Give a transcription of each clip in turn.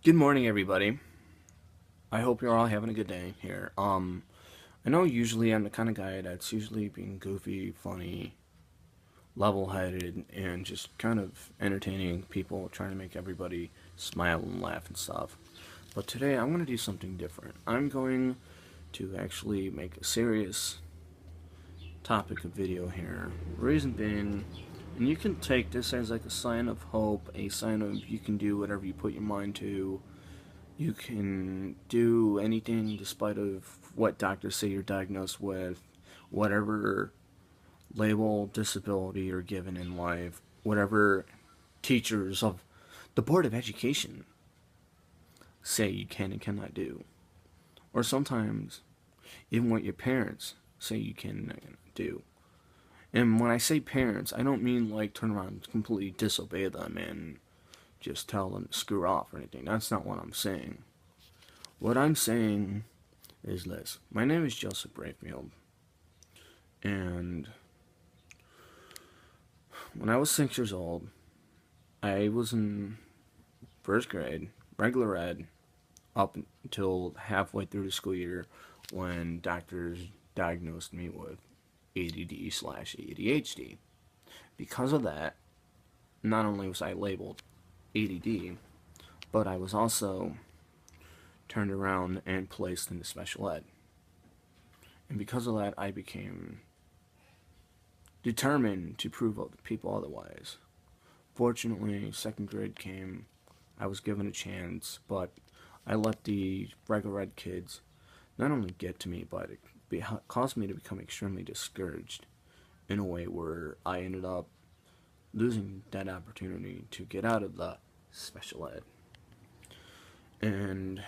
Good morning, everybody. I hope you're all having a good day here. I know usually I'm the kind of guy that's usually being goofy, funny, level-headed, and just kind of entertaining people, trying to make everybody smile and laugh and stuff. But today I'm going to do something different. I'm going to actually make a serious topic of video here. Reason being, and you can take this as like a sign of hope, a sign of you can do whatever you put your mind to. You can do anything despite of what doctors say you're diagnosed with, whatever label disability you're given in life, whatever teachers of the Board of Education say you can and cannot do. Or sometimes even what your parents say you can and cannot do. And when I say parents, I don't mean like turn around and completely disobey them and just tell them to screw off or anything. That's not what I'm saying. What I'm saying is this. My name is Joseph Brayfield, and when I was 6 years old, I was in first grade, regular ed, up until halfway through the school year when doctors diagnosed me with ADD/ADHD. Because of that, not only was I labeled ADD, but I was also turned around and placed into special ed. And because of that, I became determined to prove people otherwise. Fortunately, second grade came, I was given a chance, but I let the regular ed kids not only get to me, but it caused me to become extremely discouraged in a way where I ended up losing that opportunity to get out of the special ed. And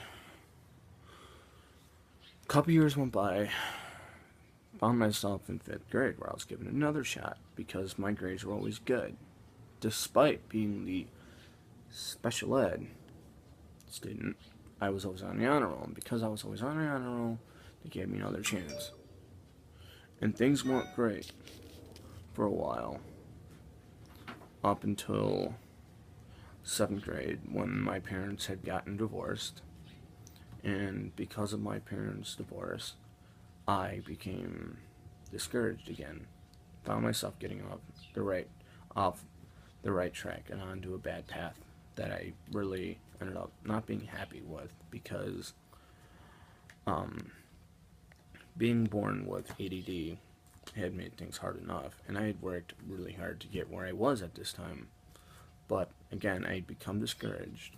a couple years went by, found myself in fifth grade where I was given another shot because my grades were always good, despite being the special ed student. I was always on the honor roll, and because I was always on the honor roll, they gave me another chance. And things weren't great for a while, up until seventh grade when my parents had gotten divorced. And because of my parents' divorce, I became discouraged again. Found myself getting off the right track and onto a bad path that I really ended up not being happy with because being born with ADD had made things hard enough, and I had worked really hard to get where I was at this time. But again, I'd become discouraged.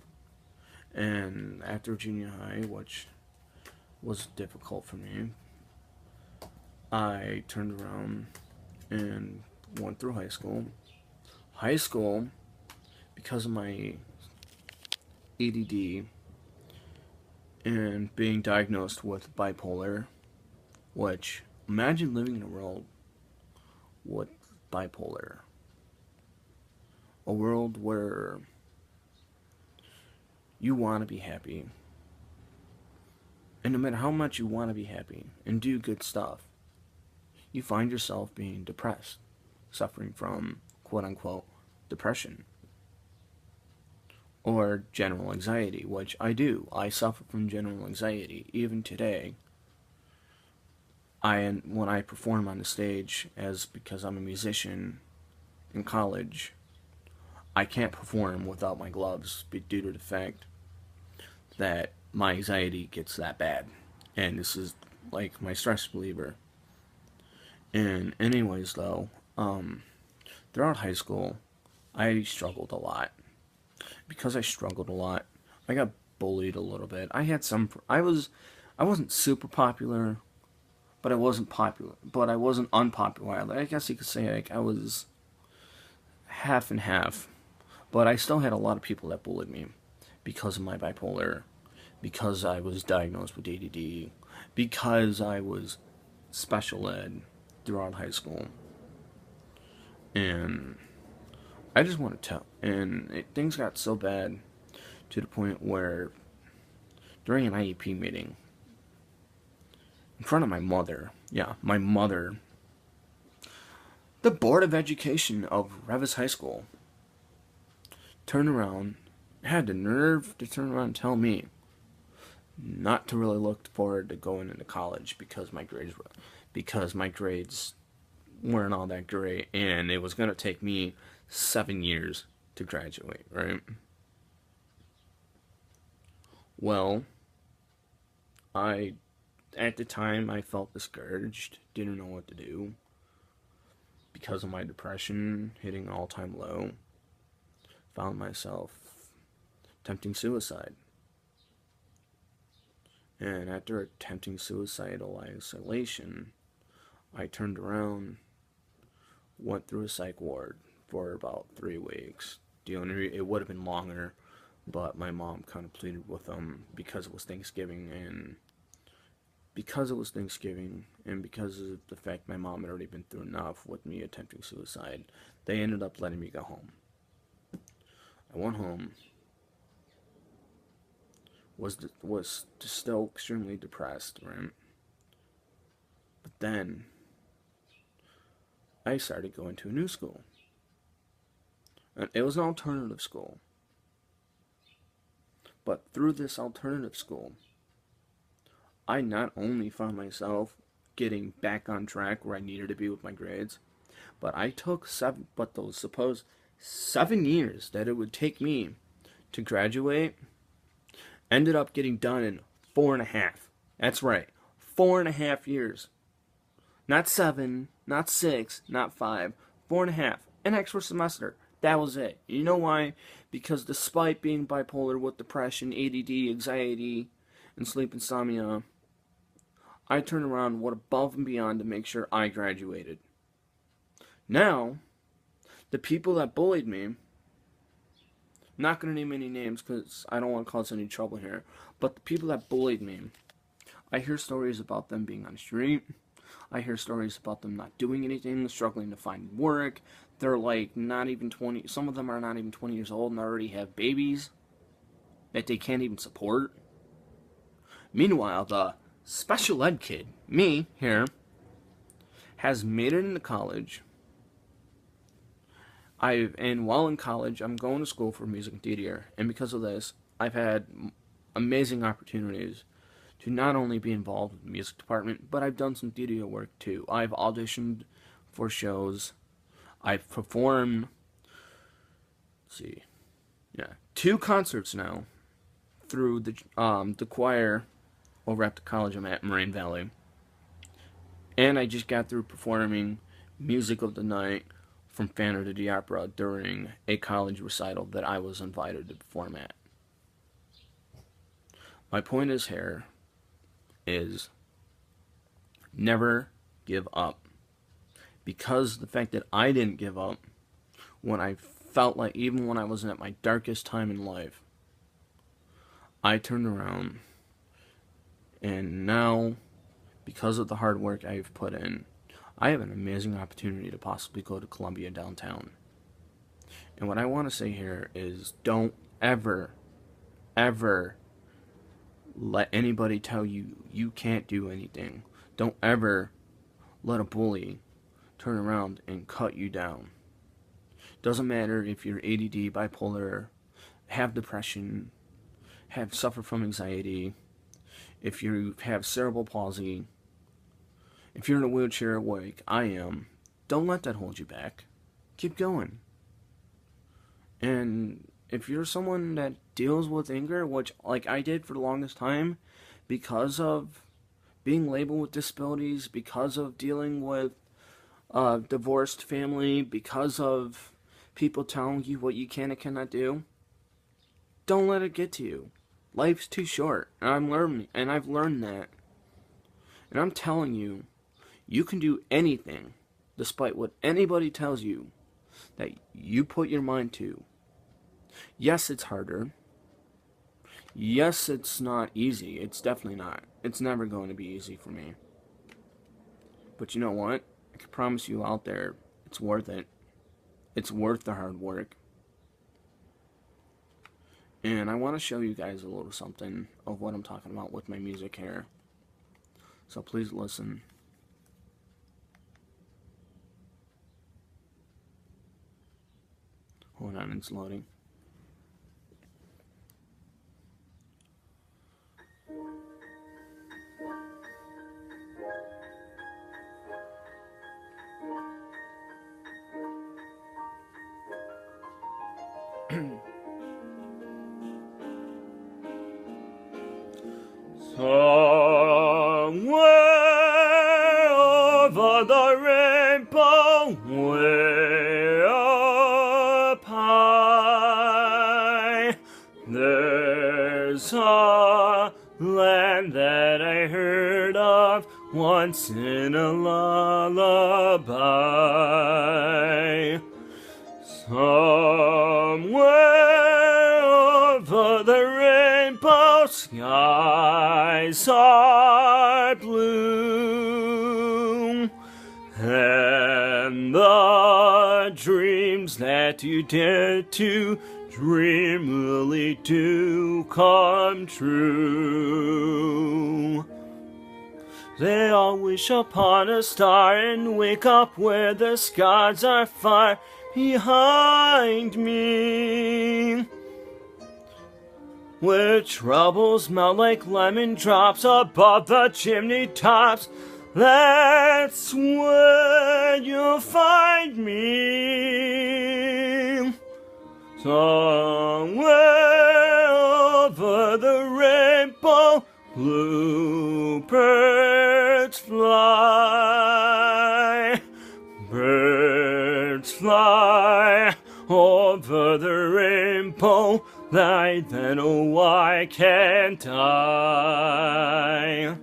And after junior high, which was difficult for me, I turned around and went through high school. High school, because of my ADD and being diagnosed with bipolar, which, imagine living in a world with bipolar. A world where you want to be happy, and no matter how much you want to be happy and do good stuff, you find yourself being depressed, suffering from quote-unquote depression or general anxiety, which I do. I suffer from general anxiety even today. When I perform on the stage, as because I'm a musician in college, I can't perform without my gloves due to the fact that my anxiety gets that bad, and this is like my stress reliever. And anyways, though, throughout high school, I struggled a lot. Because I struggled a lot, I got bullied a little bit. I wasn't super popular, but I wasn't popular, but I wasn't unpopular. I guess you could say like I was half and half, but I still had a lot of people that bullied me because of my bipolar, because I was diagnosed with ADD, because I was special ed throughout high school. And I just want to tell. And things got so bad to the point where during an IEP meeting, in front of my mother, my mother, the Board of Education of Revis High School turned around had the nerve to turn around and tell me not to really look forward to going into college because my grades weren't all that great, and it was gonna take me 7 years to graduate, right? Well, I at the time I felt discouraged, didn't know what to do because of my depression hitting an all-time low. Found myself attempting suicide. And after attempting suicidal isolation, I turned around, went through a psych ward for about 3 weeks. It would have been longer, but my mom kind of pleaded with them because it was Thanksgiving, and because of the fact my mom had already been through enough with me attempting suicide, they ended up letting me go home. I went home, was still extremely depressed, right? But then I started going to a new school. And it was an alternative school. But through this alternative school, I not only found myself getting back on track where I needed to be with my grades, but those supposed 7 years that it would take me to graduate ended up getting done in 4.5. That's right, 4.5 years. Not 7, not 6, not 5, 4.5. An extra semester. That was it. You know why? Because despite being bipolar with depression, ADD, anxiety, and sleep insomnia, I turned around and went above and beyond to make sure I graduated. Now, the people that bullied me, I'm not going to name any names because I don't want to cause any trouble here, but the people that bullied me, I hear stories about them being on the street. I hear stories about them not doing anything, struggling to find work. They're like not even 20. Some of them are not even 20 years old and already have babies that they can't even support. Meanwhile, the special ed kid, me here, has made it into college. And while in college, I'm going to school for music and theater, and because of this, I've had amazing opportunities to not only be involved with the music department, but I've done some theater work too. I've auditioned for shows. I've performed, let's see, yeah, 2 concerts now through the choir over at the college I'm at, Moraine Valley. And I just got through performing Music of the Night from Phantom of the Opera during a college recital that I was invited to perform at. My point is never give up. Because the fact that I didn't give up when I felt like, even when I was at my darkest time in life, I turned around, and now, because of the hard work I've put in, I have an amazing opportunity to possibly go to Columbia downtown. And what I want to say here is don't ever, ever let anybody tell you you can't do anything. Don't ever let a bully turn around and cut you down. Doesn't matter if you're ADD, bipolar, have depression, suffer from anxiety, if you have cerebral palsy, if you're in a wheelchair like I am, don't let that hold you back. Keep going. And if you're someone that deals with anger, which like I did for the longest time, because of being labeled with disabilities, because of dealing with a divorced family, because of people telling you what you can and cannot do, don't let it get to you. Life's too short, and I've learned that. And I'm telling you, you can do anything, despite what anybody tells you, that you put your mind to. Yes, it's harder. Yes, it's not easy. It's definitely not. It's never going to be easy for me. But you know what? I can promise you out there, it's worth it. It's worth the hard work. And I want to show you guys a little something of what I'm talking about with my music here. So please listen. Hold on, it's loading. Somewhere over the rainbow, way up high, there's a land that I heard of once in a lullaby. Somewhere over the rainbow, skies are blue, and the dreams that you dare to dream really do come true. They all wish upon a star and wake up where the skies are far behind me, where troubles melt like lemon drops above the chimney tops. That's where you'll find me. Somewhere over the rainbow, bluebirds fly. Birds fly over the rainbow, like then oh why can't I?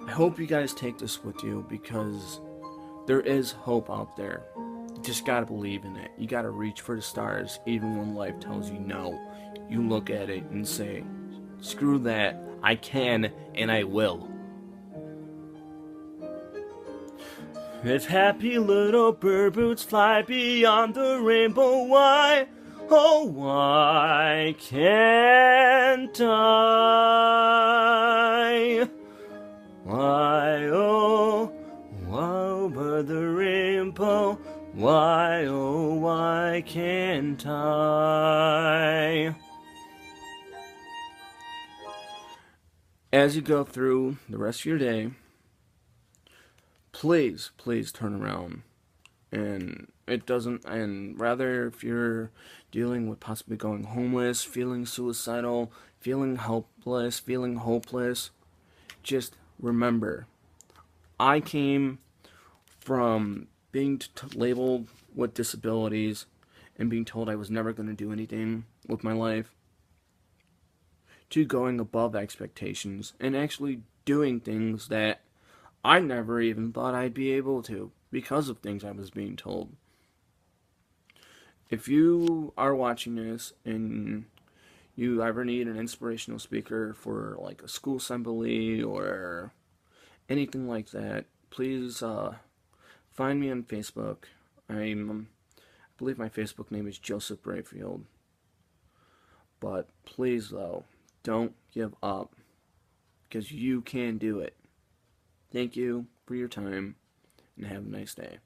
I hope you guys take this with you, because there is hope out there. You just gotta believe in it. You gotta reach for the stars even when life tells you no. You look at it and say, screw that, I can and I will. If happy little bird boots fly beyond the rainbow, why, oh why can't I? Why, oh, over the rainbow, why, oh, why can't I? As you go through the rest of your day, please turn around. And rather, if you're dealing with possibly going homeless, feeling suicidal, feeling helpless, feeling hopeless, just remember, I came from being labeled with disabilities and being told I was never going to do anything with my life, to going above expectations and actually doing things that I never even thought I'd be able to because of things I was being told. If you are watching this and you ever need an inspirational speaker for like a school assembly or anything like that, please find me on Facebook. I believe my Facebook name is Joseph Brayfield. But please, though, don't give up, because you can do it. Thank you for your time, and have a nice day.